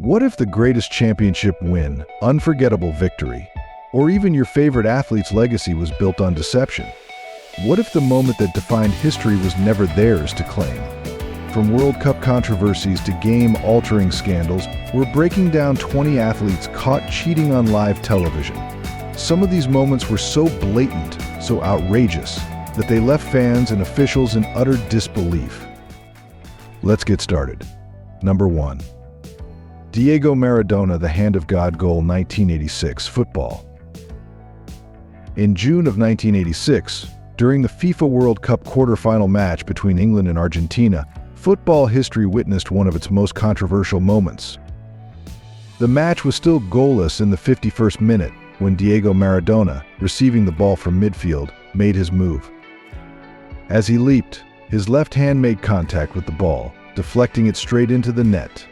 What if the greatest championship win, unforgettable victory, or even your favorite athlete's legacy was built on deception? What if the moment that defined history was never theirs to claim? From World Cup controversies to game-altering scandals, we're breaking down 20 athletes caught cheating on live television. Some of these moments were so blatant, so outrageous, that they left fans and officials in utter disbelief. Let's get started. Number 1. Diego Maradona, the Hand of God goal, 1986, football. In June of 1986, during the FIFA World Cup quarterfinal match between England and Argentina, football history witnessed one of its most controversial moments. The match was still goalless in the 51st minute when Diego Maradona, receiving the ball from midfield, made his move. As he leaped, his left hand made contact with the ball, deflecting it straight into the net.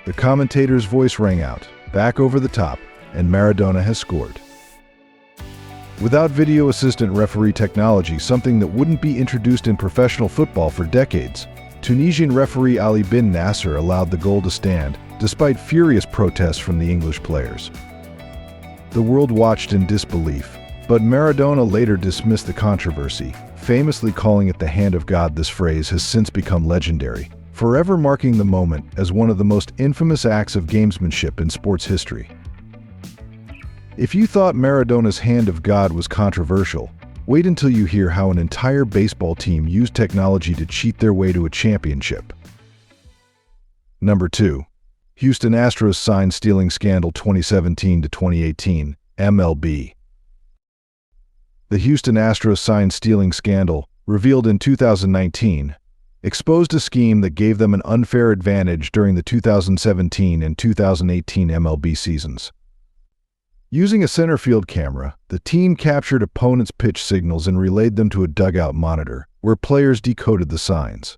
The commentator's voice rang out, back over the top, and Maradona has scored. Without video assistant referee technology, something that wouldn't be introduced in professional football for decades, Tunisian referee Ali bin Nasser allowed the goal to stand, despite furious protests from the English players. The world watched in disbelief, but Maradona later dismissed the controversy, famously calling it the Hand of God. This phrase has since become legendary, forever marking the moment as one of the most infamous acts of gamesmanship in sports history. If you thought Maradona's Hand of God was controversial, wait until you hear how an entire baseball team used technology to cheat their way to a championship. Number 2. Houston Astros sign stealing scandal 2017 to 2018, MLB. The Houston Astros sign stealing scandal, revealed in 2019, exposed a scheme that gave them an unfair advantage during the 2017 and 2018 MLB seasons. Using a center field camera, the team captured opponents' pitch signals and relayed them to a dugout monitor, where players decoded the signs.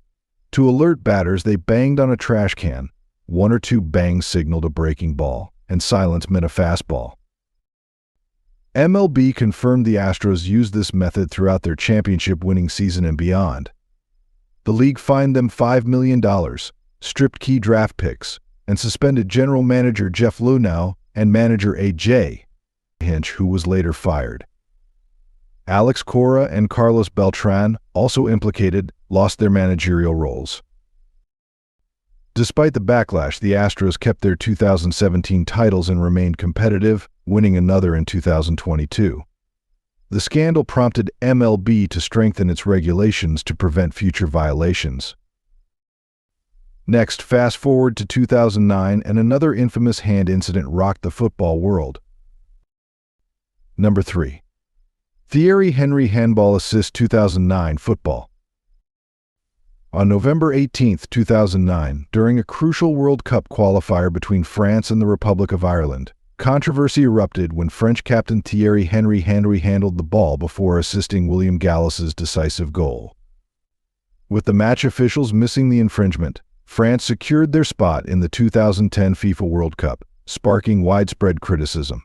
To alert batters, they banged on a trash can. 1 or 2 bangs signaled a breaking ball, and silence meant a fastball. MLB confirmed the Astros used this method throughout their championship-winning season and beyond. The league fined them $5 million, stripped key draft picks, and suspended general manager Jeff Luhnow and manager A.J. Hinch, who was later fired. Alex Cora and Carlos Beltran, also implicated, lost their managerial roles. Despite the backlash, the Astros kept their 2017 titles and remained competitive, winning another in 2022. The scandal prompted MLB to strengthen its regulations to prevent future violations. Next, fast forward to 2009, and another infamous hand incident rocked the football world. Number 3. Thierry Henry Handball Assist 2009, football. On November 18, 2009, during a crucial World Cup qualifier between France and the Republic of Ireland, controversy erupted when French captain Thierry Henry handled the ball before assisting William Gallas's decisive goal. With the match officials missing the infringement, France secured their spot in the 2010 FIFA World Cup, sparking widespread criticism.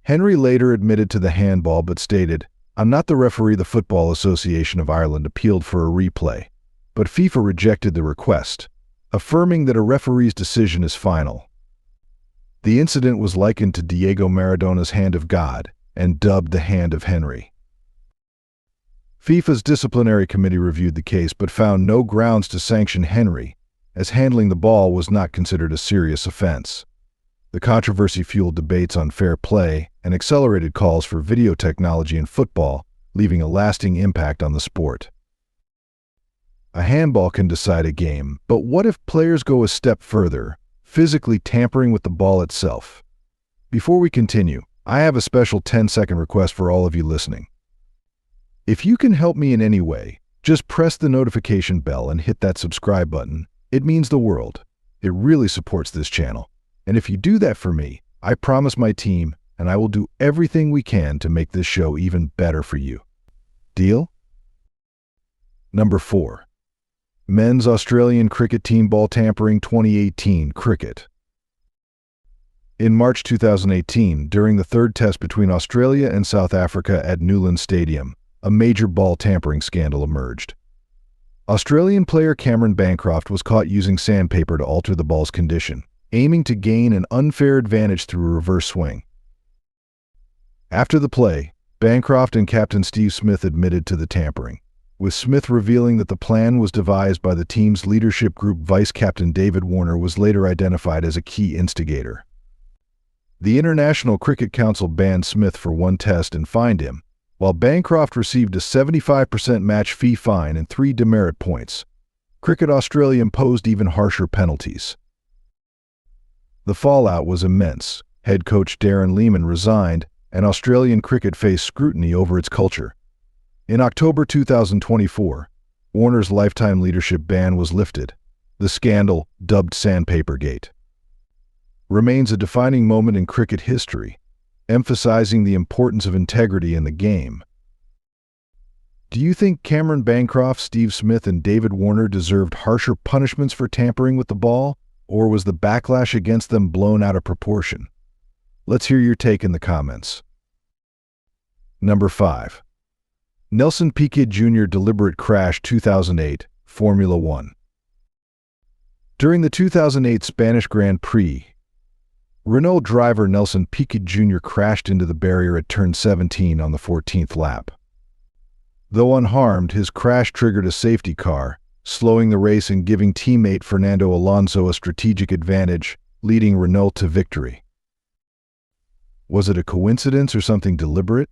Henry later admitted to the handball but stated, "I'm not the referee." The Football Association of Ireland appealed for a replay, but FIFA rejected the request, affirming that a referee's decision is final. The incident was likened to Diego Maradona's Hand of God and dubbed the Hand of Henry. FIFA's disciplinary committee reviewed the case but found no grounds to sanction Henry, as handling the ball was not considered a serious offense. The controversy fueled debates on fair play and accelerated calls for video technology in football, leaving a lasting impact on the sport. A handball can decide a game, but what if players go a step further, physically tampering with the ball itself? Before we continue, I have a special 10-second request for all of you listening. If you can help me in any way, just press the notification bell and hit that subscribe button. It means the world. It really supports this channel. And if you do that for me, I promise my team and I will do everything we can to make this show even better for you. Deal? Number 4. Men's Australian cricket team Ball-Tampering 2018, cricket. In March 2018, during the third test between Australia and South Africa at Newlands Stadium, a major ball-tampering scandal emerged. Australian player Cameron Bancroft was caught using sandpaper to alter the ball's condition, aiming to gain an unfair advantage through a reverse swing. After the play, Bancroft and captain Steve Smith admitted to the tampering, with Smith revealing that the plan was devised by the team's leadership group. Vice-captain David Warner was later identified as a key instigator. The International Cricket Council banned Smith for one test and fined him, while Bancroft received a 75% match fee fine and 3 demerit points. Cricket Australia imposed even harsher penalties. The fallout was immense. Head coach Darren Lehmann resigned, and Australian cricket faced scrutiny over its culture. In October 2024, Warner's lifetime leadership ban was lifted. The scandal, dubbed Sandpapergate, remains a defining moment in cricket history, emphasizing the importance of integrity in the game. Do you think Cameron Bancroft, Steve Smith, and David Warner deserved harsher punishments for tampering with the ball, or was the backlash against them blown out of proportion? Let's hear your take in the comments. Number 5. Nelson Piquet Junior deliberate crash 2008, Formula 1. During the 2008 Spanish Grand Prix, Renault driver Nelson Piquet Junior crashed into the barrier at turn 17 on the 14th lap. Though unharmed, his crash triggered a safety car, slowing the race and giving teammate Fernando Alonso a strategic advantage, leading Renault to victory. Was it a coincidence or something deliberate?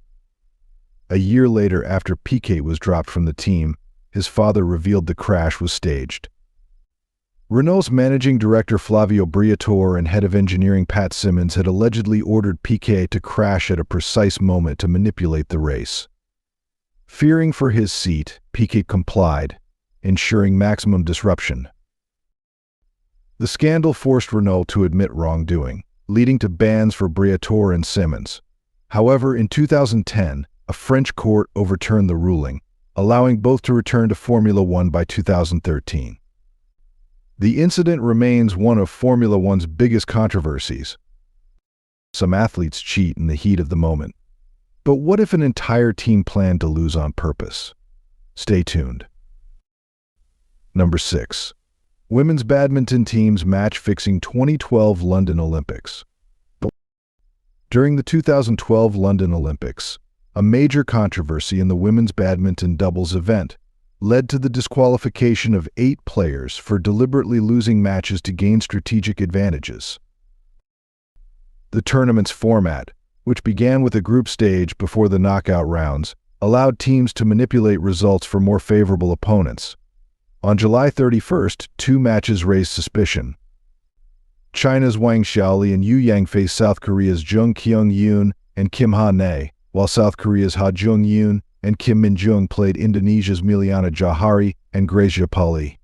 A year later, after Piquet was dropped from the team, his father revealed the crash was staged. Renault's managing director Flavio Briatore and head of engineering Pat Simmons had allegedly ordered Piquet to crash at a precise moment to manipulate the race. Fearing for his seat, Piquet complied, ensuring maximum disruption. The scandal forced Renault to admit wrongdoing, leading to bans for Briatore and Simmons. However, in 2010, a French court overturned the ruling, allowing both to return to Formula One by 2013. The incident remains one of Formula One's biggest controversies. Some athletes cheat in the heat of the moment. But what if an entire team planned to lose on purpose? Stay tuned. Number 6. Women's Badminton Teams match-fixing 2012 London Olympics. During the 2012 London Olympics, a major controversy in the women's badminton doubles event led to the disqualification of 8 players for deliberately losing matches to gain strategic advantages. The tournament's format, which began with a group stage before the knockout rounds, allowed teams to manipulate results for more favorable opponents. On July 31st, 2 matches raised suspicion. China's Wang Xiaoli and Yu Yang faced South Korea's Jung Kyung-yoon and Kim Ha-nae, while South Korea's Ha Jung-yoon and Kim Min-jung played Indonesia's Miliana Johari and Gracia Pali.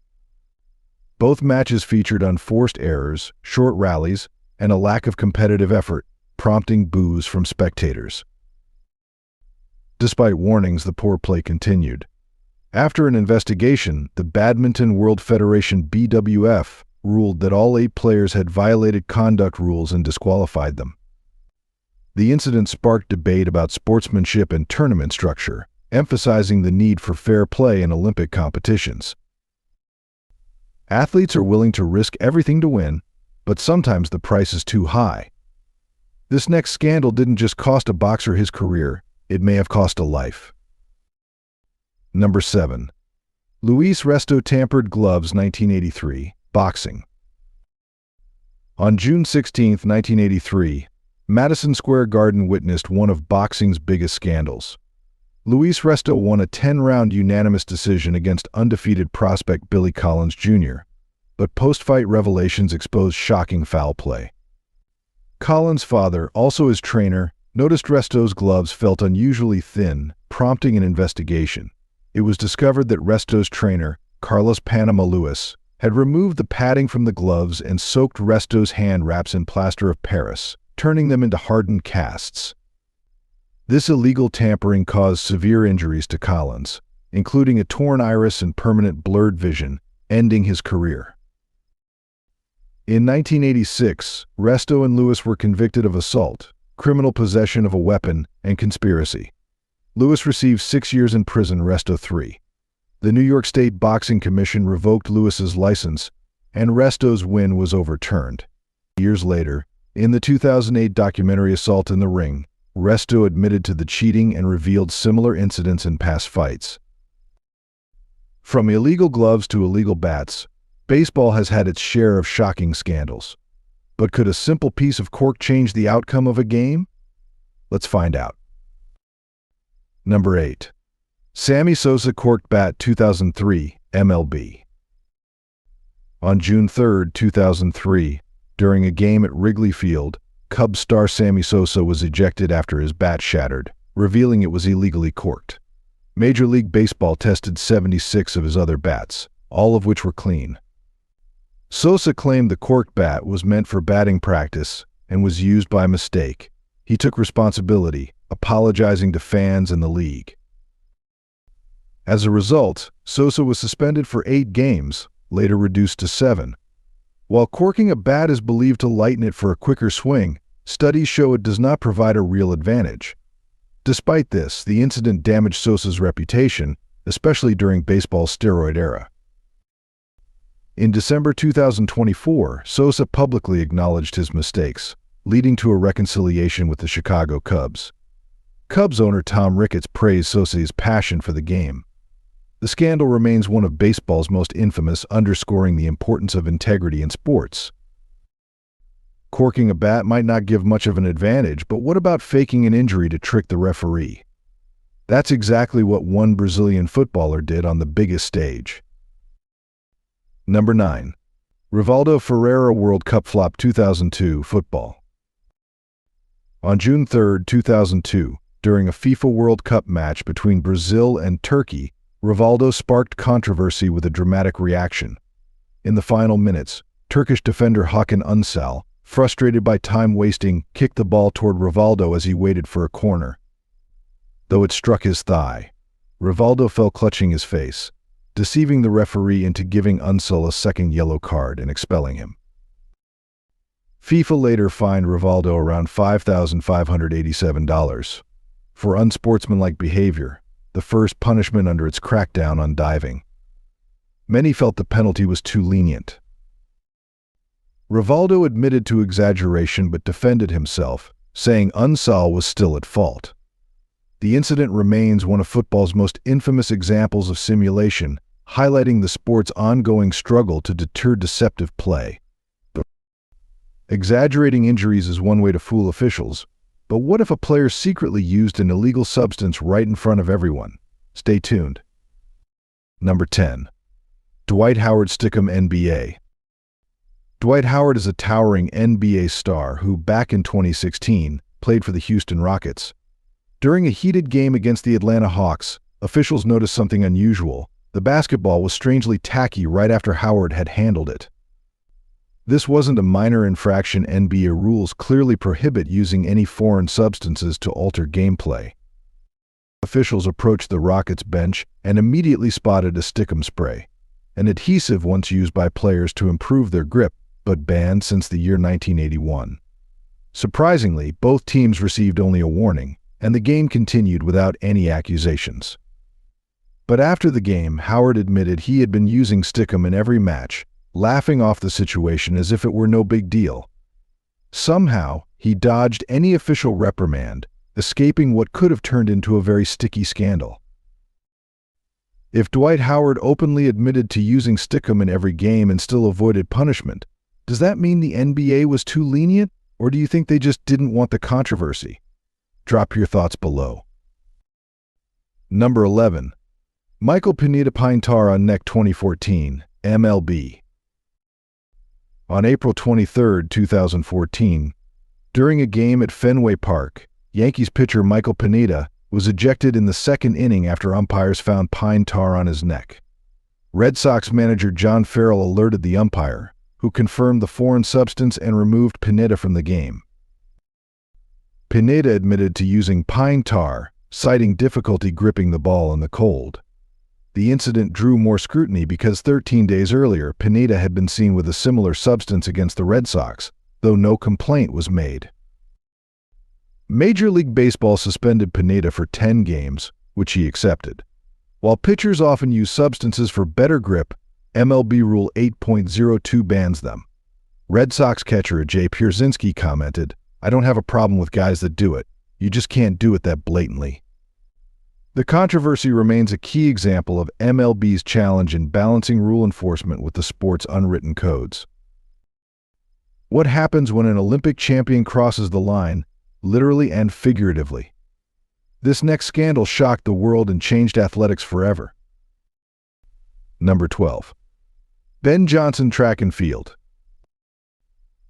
Both matches featured unforced errors, short rallies, and a lack of competitive effort, prompting boos from spectators. Despite warnings, the poor play continued. After an investigation, the Badminton World Federation (BWF) ruled that all 8 players had violated conduct rules and disqualified them. The incident sparked debate about sportsmanship and tournament structure, emphasizing the need for fair play in Olympic competitions. Athletes are willing to risk everything to win, but sometimes the price is too high. This next scandal didn't just cost a boxer his career, it may have cost a life. Number 7. Luis Resto Tampered Gloves 1983, Boxing. On June 16, 1983, Madison Square Garden witnessed one of boxing's biggest scandals. Luis Resto won a 10-round unanimous decision against undefeated prospect Billy Collins Jr., but post-fight revelations exposed shocking foul play. Collins' father, also his trainer, noticed Resto's gloves felt unusually thin, prompting an investigation. It was discovered that Resto's trainer, Carlos Panama Lewis, had removed the padding from the gloves and soaked Resto's hand wraps in plaster of Paris, turning them into hardened casts. This illegal tampering caused severe injuries to Collins, including a torn iris and permanent blurred vision, ending his career. In 1986, Resto and Lewis were convicted of assault, criminal possession of a weapon, and conspiracy. Lewis received 6 years in prison, Resto 3. The New York State Boxing Commission revoked Lewis's license, and Resto's win was overturned. Years later, in the 2008 documentary Assault in the Ring, Resto admitted to the cheating and revealed similar incidents in past fights. From illegal gloves to illegal bats, baseball has had its share of shocking scandals. But could a simple piece of cork change the outcome of a game? Let's find out. Number 8. Sammy Sosa Corked Bat 2003, MLB. On June 3, 2003, during a game at Wrigley Field, Cubs star Sammy Sosa was ejected after his bat shattered, revealing it was illegally corked. Major League Baseball tested 76 of his other bats, all of which were clean. Sosa claimed the corked bat was meant for batting practice and was used by mistake. He took responsibility, apologizing to fans and the league. As a result, Sosa was suspended for 8 games, later reduced to 7. While corking a bat is believed to lighten it for a quicker swing, studies show it does not provide a real advantage. Despite this, the incident damaged Sosa's reputation, especially during baseball's steroid era. In December 2024, Sosa publicly acknowledged his mistakes, leading to a reconciliation with the Chicago Cubs. Cubs owner Tom Ricketts praised Sosa's passion for the game. The scandal remains one of baseball's most infamous, underscoring the importance of integrity in sports. Corking a bat might not give much of an advantage, but what about faking an injury to trick the referee? That's exactly what one Brazilian footballer did on the biggest stage. Number 9. Rivaldo Ferreira World Cup Flop 2002 Football. On June 3, 2002, during a FIFA World Cup match between Brazil and Turkey, Rivaldo sparked controversy with a dramatic reaction. In the final minutes, Turkish defender Hakan Ünsal, frustrated by time wasting, kicked the ball toward Rivaldo as he waited for a corner. Though it struck his thigh, Rivaldo fell clutching his face, deceiving the referee into giving Ünsal a second yellow card and expelling him. FIFA later fined Rivaldo around $5,587 for unsportsmanlike behavior, the first punishment under its crackdown on diving. Many felt the penalty was too lenient. Rivaldo admitted to exaggeration but defended himself, saying Ünsal was still at fault. The incident remains one of football's most infamous examples of simulation, highlighting the sport's ongoing struggle to deter deceptive play. Exaggerating injuries is one way to fool officials, but what if a player secretly used an illegal substance right in front of everyone? Stay tuned. Number 10. Dwight Howard Stickum NBA. Dwight Howard is a towering NBA star who, back in 2016, played for the Houston Rockets. During a heated game against the Atlanta Hawks, officials noticed something unusual. The basketball was strangely tacky right after Howard had handled it. This wasn't a minor infraction. NBA rules clearly prohibit using any foreign substances to alter gameplay. Officials approached the Rockets bench and immediately spotted a Stickum spray, an adhesive once used by players to improve their grip, but banned since the year 1981. Surprisingly, both teams received only a warning, and the game continued without any accusations. But after the game, Howard admitted he had been using Stickum in every match, laughing off the situation as if it were no big deal. Somehow, he dodged any official reprimand, escaping what could have turned into a very sticky scandal. If Dwight Howard openly admitted to using Stickum in every game and still avoided punishment, does that mean the NBA was too lenient, or do you think they just didn't want the controversy? Drop your thoughts below. Number 11. Michael Pineda Pine Tar on Neck 2014, MLB. On April 23, 2014, during a game at Fenway Park, Yankees pitcher Michael Pineda was ejected in the second inning after umpires found pine tar on his neck. Red Sox manager John Farrell alerted the umpire, who confirmed the foreign substance and removed Pineda from the game. Pineda admitted to using pine tar, citing difficulty gripping the ball in the cold. The incident drew more scrutiny because 13 days earlier, Pineda had been seen with a similar substance against the Red Sox, though no complaint was made. Major League Baseball suspended Pineda for 10 games, which he accepted. While pitchers often use substances for better grip, MLB Rule 8.02 bans them. Red Sox catcher Jay Pierzynski commented, "I don't have a problem with guys that do it. You just can't do it that blatantly." The controversy remains a key example of MLB's challenge in balancing rule enforcement with the sport's unwritten codes. What happens when an Olympic champion crosses the line, literally and figuratively? This next scandal shocked the world and changed athletics forever. Number 12. Ben Johnson Track and Field.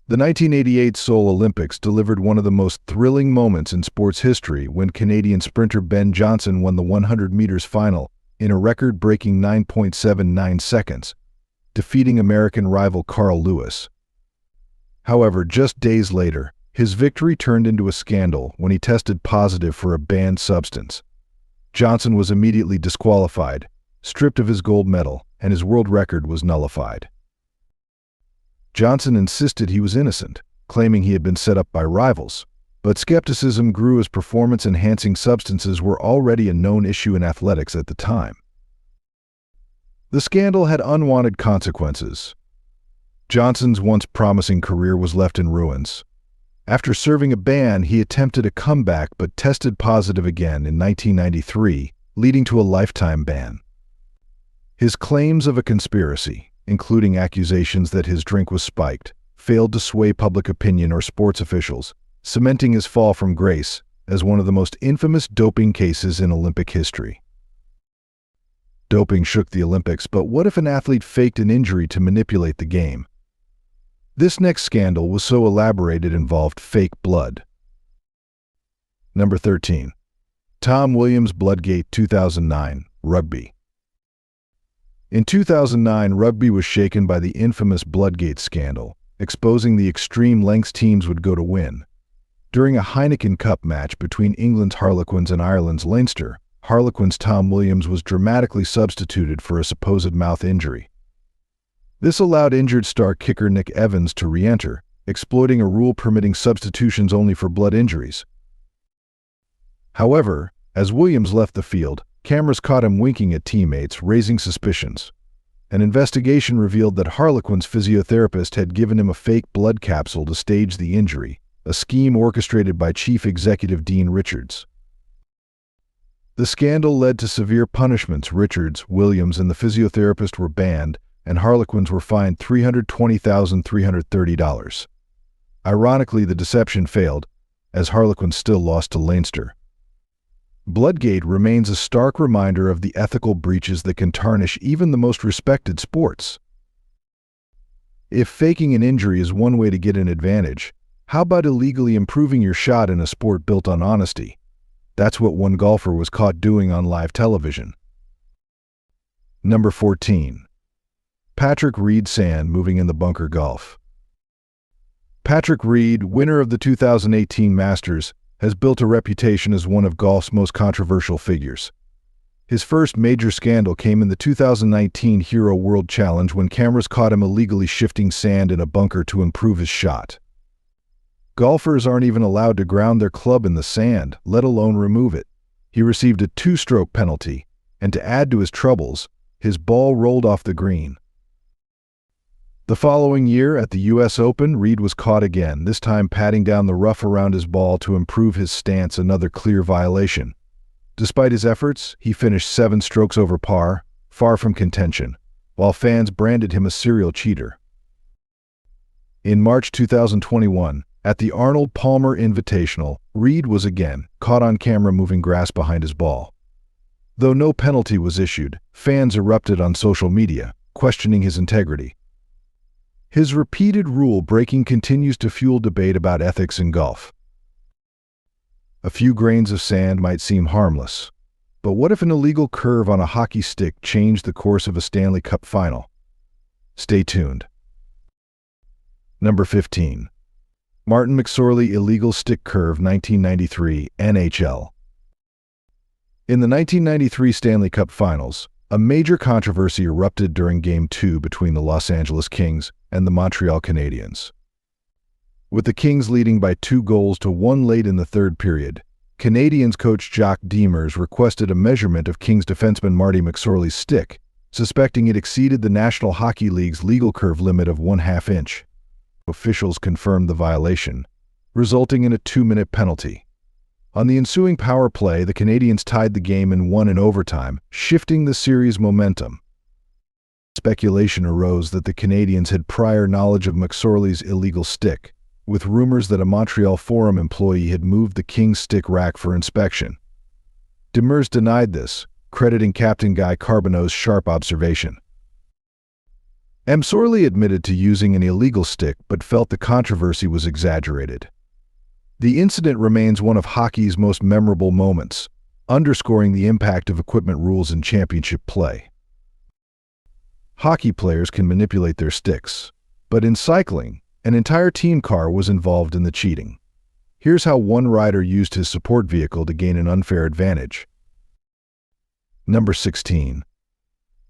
The 1988 Seoul Olympics delivered one of the most thrilling moments in sports history when Canadian sprinter Ben Johnson won the 100 meters final in a record-breaking 9.79 seconds, defeating American rival Carl Lewis. However, just days later, his victory turned into a scandal when he tested positive for a banned substance. Johnson was immediately disqualified, stripped of his gold medal, and his world record was nullified. Johnson insisted he was innocent, claiming he had been set up by rivals, but skepticism grew as performance-enhancing substances were already a known issue in athletics at the time. The scandal had unwanted consequences. Johnson's once promising career was left in ruins. After serving a ban, he attempted a comeback but tested positive again in 1993, leading to a lifetime ban. His claims of a conspiracy, including accusations that his drink was spiked, failed to sway public opinion or sports officials, cementing his fall from grace as one of the most infamous doping cases in Olympic history. Doping shook the Olympics, but what if an athlete faked an injury to manipulate the game? This next scandal was so elaborate it involved fake blood. Number 13. Tom Williams Bloodgate 2009, Rugby. In 2009, Rugby was shaken by the infamous Bloodgate scandal, exposing the extreme lengths teams would go to win. During a Heineken Cup match between England's Harlequins and Ireland's Leinster, Harlequins' Tom Williams was dramatically substituted for a supposed mouth injury. This allowed injured star kicker Nick Evans to re-enter, exploiting a rule permitting substitutions only for blood injuries. However, as Williams left the field, cameras caught him winking at teammates, raising suspicions. An investigation revealed that Harlequin's physiotherapist had given him a fake blood capsule to stage the injury, a scheme orchestrated by Chief Executive Dean Richards. The scandal led to severe punishments. Richards, Williams, and the physiotherapist were banned, and Harlequins were fined $320,330. Ironically, the deception failed, as Harlequins still lost to Leinster. Bloodgate remains a stark reminder of the ethical breaches that can tarnish even the most respected sports. If faking an injury is one way to get an advantage, how about illegally improving your shot in a sport built on honesty? That's what one golfer was caught doing on live television. Number 14. Patrick Reed Sand moving in the bunker golf. Patrick Reed, winner of the 2018 Masters, has built a reputation as one of golf's most controversial figures. His first major scandal came in the 2019 Hero World Challenge when cameras caught him illegally shifting sand in a bunker to improve his shot. Golfers aren't even allowed to ground their club in the sand, let alone remove it. He received a 2-stroke penalty, and to add to his troubles, his ball rolled off the green. The following year, at the U.S. Open, Reed was caught again, this time patting down the rough around his ball to improve his stance, another clear violation. Despite his efforts, he finished 7 strokes over par, far from contention, while fans branded him a serial cheater. In March 2021, at the Arnold Palmer Invitational, Reed was again caught on camera moving grass behind his ball. Though no penalty was issued, fans erupted on social media, questioning his integrity. His repeated rule-breaking continues to fuel debate about ethics in golf. A few grains of sand might seem harmless, but what if an illegal curve on a hockey stick changed the course of a Stanley Cup final? Stay tuned. Number 15. Martin McSorley illegal stick curve 1993 NHL. In the 1993 Stanley Cup Finals, a major controversy erupted during Game 2 between the Los Angeles Kings and the Montreal Canadiens. With the Kings leading by 2-1 late in the third period, Canadians coach Jacques Demers requested a measurement of Kings defenseman Marty McSorley's stick, suspecting it exceeded the National Hockey League's legal curve limit of 1/2 inch. Officials confirmed the violation, resulting in a 2-minute penalty. On the ensuing power play, the Canadians tied the game and won in overtime, shifting the series' momentum. Speculation arose that the Canadians had prior knowledge of McSorley's illegal stick, with rumors that a Montreal Forum employee had moved the King's stick rack for inspection. Demers denied this, crediting Captain Guy Carbonneau's sharp observation. McSorley admitted to using an illegal stick but felt the controversy was exaggerated. The incident remains one of hockey's most memorable moments, underscoring the impact of equipment rules in championship play. Hockey players can manipulate their sticks, but in cycling, an entire team car was involved in the cheating. Here's how one rider used his support vehicle to gain an unfair advantage. Number 16.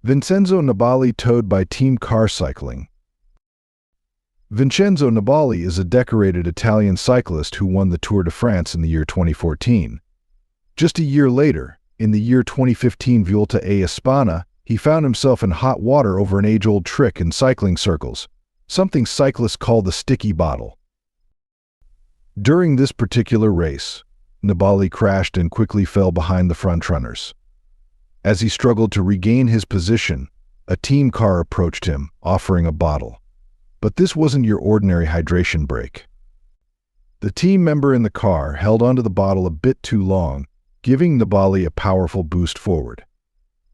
Vincenzo Nibali towed by team car cycling. Vincenzo Nibali is a decorated Italian cyclist who won the Tour de France in the year 2014. Just a year later, in the year 2015 Vuelta a España, he found himself in hot water over an age-old trick in cycling circles, something cyclists call the sticky bottle. During this particular race, Nibali crashed and quickly fell behind the frontrunners. As he struggled to regain his position, a team car approached him, offering a bottle. But this wasn't your ordinary hydration break. The team member in the car held onto the bottle a bit too long, giving Nibali a powerful boost forward.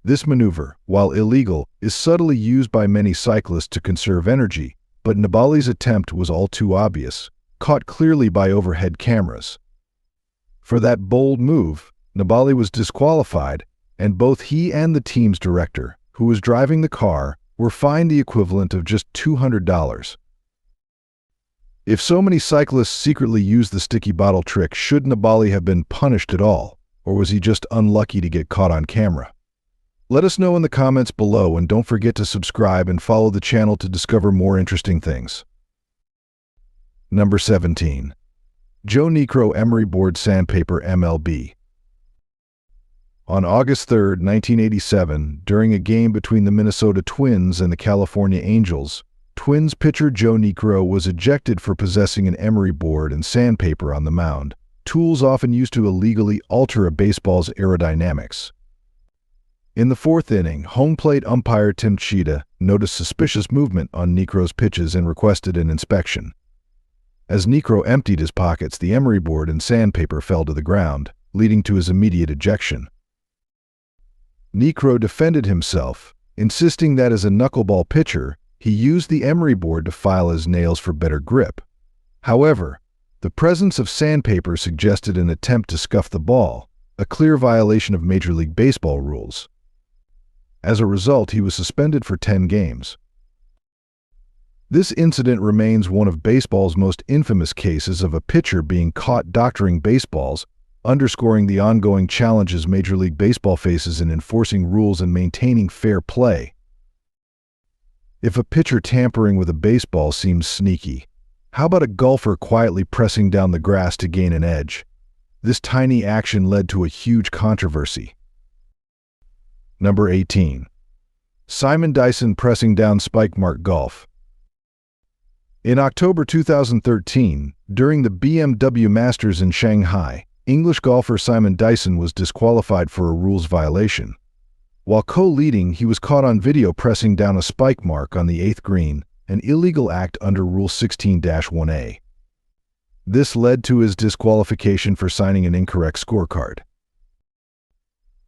This maneuver, while illegal, is subtly used by many cyclists to conserve energy, but Nibali's attempt was all too obvious, caught clearly by overhead cameras. For that bold move, Nibali was disqualified, and both he and the team's director, who was driving the car, were fined the equivalent of just $200. If so many cyclists secretly used the sticky bottle trick, should Nibali have been punished at all, or was he just unlucky to get caught on camera? Let us know in the comments below, and don't forget to subscribe and follow the channel to discover more interesting things. Number 17. Joe Niekro Emery board Sandpaper MLB. On August 3, 1987, during a game between the Minnesota Twins and the California Angels, Twins pitcher Joe Niekro was ejected for possessing an Emery board and sandpaper on the mound, tools often used to illegally alter a baseball's aerodynamics. In the fourth inning, home plate umpire Tim Chita noticed suspicious movement on Niekro's pitches and requested an inspection. As Niekro emptied his pockets, the Emery board and sandpaper fell to the ground, leading to his immediate ejection. Niekro defended himself, insisting that as a knuckleball pitcher, he used the Emery board to file his nails for better grip. However, the presence of sandpaper suggested an attempt to scuff the ball, a clear violation of Major League Baseball rules. As a result, he was suspended for 10 games. This incident remains one of baseball's most infamous cases of a pitcher being caught doctoring baseballs, underscoring the ongoing challenges Major League Baseball faces in enforcing rules and maintaining fair play. If a pitcher tampering with a baseball seems sneaky, how about a golfer quietly pressing down the grass to gain an edge? This tiny action led to a huge controversy. Number 18. Simon Dyson pressing down spike mark golf. In October 2013, during the BMW Masters in Shanghai, English golfer Simon Dyson was disqualified for a rules violation. While co-leading, he was caught on video pressing down a spike mark on the 8th green, an illegal act under Rule 16-1A. This led to his disqualification for signing an incorrect scorecard.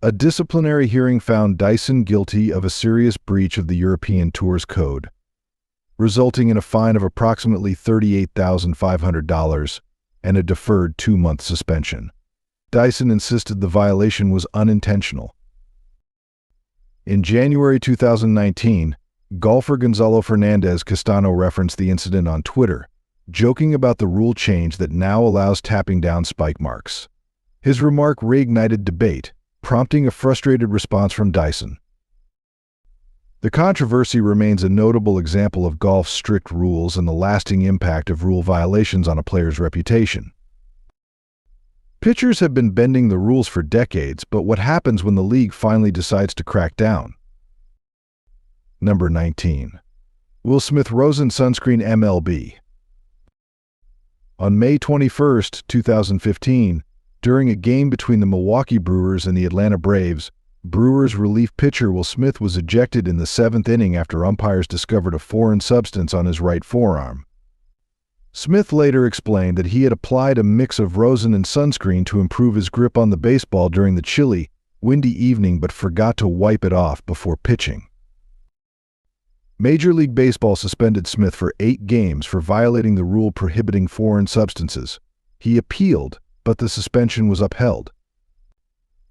A disciplinary hearing found Dyson guilty of a serious breach of the European Tour's code, resulting in a fine of approximately $38,500 and a deferred 2-month suspension. Dyson insisted the violation was unintentional. In January 2019, golfer Gonzalo Fernandez Castano referenced the incident on Twitter, joking about the rule change that now allows tapping down spike marks. His remark reignited debate, prompting a frustrated response from Dyson. The controversy remains a notable example of golf's strict rules and the lasting impact of rule violations on a player's reputation. Pitchers have been bending the rules for decades, but what happens when the league finally decides to crack down? Number 19. Will Smith Rosin Sunscreen MLB. On May 21, 2015, during a game between the Milwaukee Brewers and the Atlanta Braves, Brewers relief pitcher Will Smith was ejected in the 7th inning after umpires discovered a foreign substance on his right forearm. Smith later explained that he had applied a mix of Rosin and sunscreen to improve his grip on the baseball during the chilly, windy evening but forgot to wipe it off before pitching. Major League Baseball suspended Smith for 8 games for violating the rule prohibiting foreign substances. He appealed, but the suspension was upheld.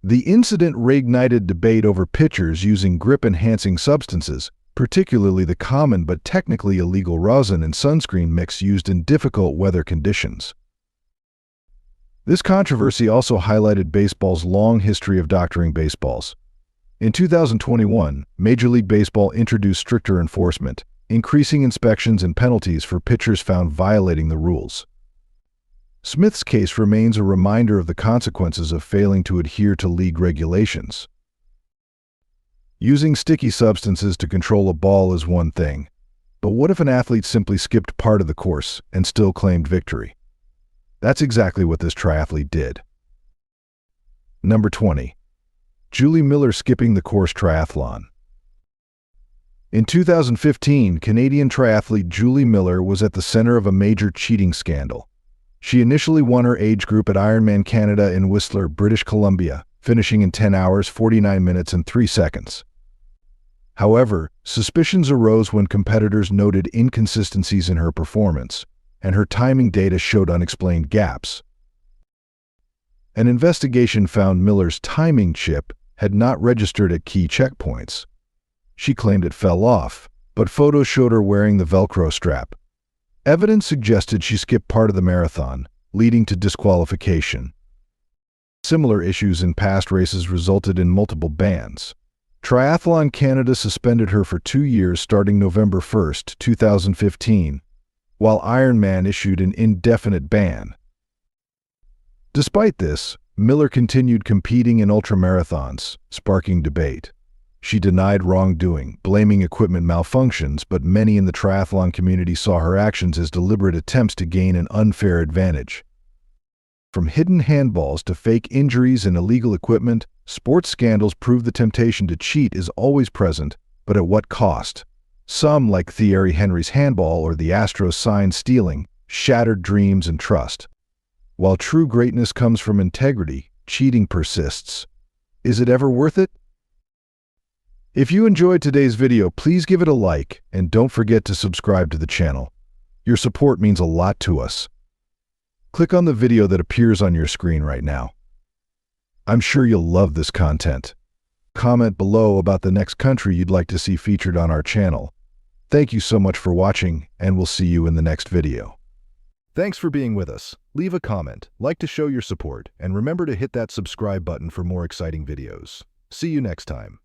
The incident reignited debate over pitchers using grip-enhancing substances, particularly the common but technically illegal rosin and sunscreen mix used in difficult weather conditions. This controversy also highlighted baseball's long history of doctoring baseballs. In 2021, Major League Baseball introduced stricter enforcement, increasing inspections and penalties for pitchers found violating the rules. Smith's case remains a reminder of the consequences of failing to adhere to league regulations. Using sticky substances to control a ball is one thing, but what if an athlete simply skipped part of the course and still claimed victory? That's exactly what this triathlete did. Number 20. Julie Miller skipping the course triathlon. In 2015, Canadian triathlete Julie Miller was at the center of a major cheating scandal. She initially won her age group at Ironman Canada in Whistler, British Columbia, finishing in 10 hours, 49 minutes, and 3 seconds. However, suspicions arose when competitors noted inconsistencies in her performance, and her timing data showed unexplained gaps. An investigation found Miller's timing chip had not registered at key checkpoints. She claimed it fell off, but photos showed her wearing the Velcro strap. Evidence suggested she skipped part of the marathon, leading to disqualification. Similar issues in past races resulted in multiple bans. Triathlon Canada suspended her for 2 years starting November 1, 2015, while Ironman issued an indefinite ban. Despite this, Miller continued competing in ultramarathons, sparking debate. She denied wrongdoing, blaming equipment malfunctions, but many in the triathlon community saw her actions as deliberate attempts to gain an unfair advantage. From hidden handballs to fake injuries and illegal equipment, sports scandals prove the temptation to cheat is always present, but at what cost? Some, like Thierry Henry's handball or the Astros sign stealing, shattered dreams and trust. While true greatness comes from integrity, cheating persists. Is it ever worth it? If you enjoyed today's video, please give it a like and don't forget to subscribe to the channel. Your support means a lot to us. Click on the video that appears on your screen right now. I'm sure you'll love this content. Comment below about the next country you'd like to see featured on our channel. Thank you so much for watching, and we'll see you in the next video. Thanks for being with us. Leave a comment, like to show your support, and remember to hit that subscribe button for more exciting videos. See you next time.